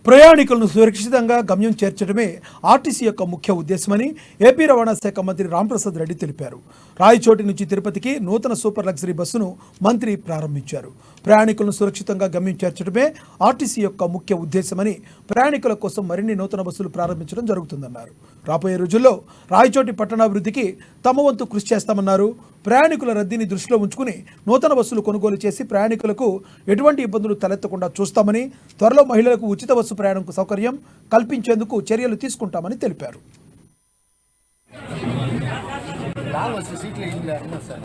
ప్రయాణికులను సురక్షితంగా గమ్యం చేర్చడమే ఆర్టీసీ యొక్క ముఖ్య ఉద్దేశమని ఏపీ రవాణా శాఖ మంత్రి రాంప్రసాద్ రెడ్డి తెలిపారు. రాయచోటి నుంచి తిరుపతికి నూతన సూపర్ లగ్జరీ బస్సును మంత్రి ప్రారంభించారు. ప్రయాణికులను సురక్షితంగా గమ్యం చేర్చడమే ఆర్టీసీ యొక్క ముఖ్య ఉద్దేశమని, ప్రయాణికుల కోసం మరిన్ని నూతన బస్సులు ప్రారంభించడం జరుగుతుందన్నారు. రాబోయే రోజుల్లో రాయచోటి పట్టణాభివృద్ధికి తమ వంతు కృషి చేస్తామన్నారు. ప్రయాణికుల రద్దీని దృష్టిలో ఉంచుకుని నూతన బస్సులు కొనుగోలు చేసి ప్రయాణికులకు ఎటువంటి ఇబ్బందులు తలెత్తకుండా చూస్తామని, త్వరలో మహిళలకు ఉచిత బస్సు ప్రయాణం సౌకర్యం కల్పించేందుకు చర్యలు తీసుకుంటామని తెలిపారు. లాంగ్ వస్తుంది సీట్లు సార్.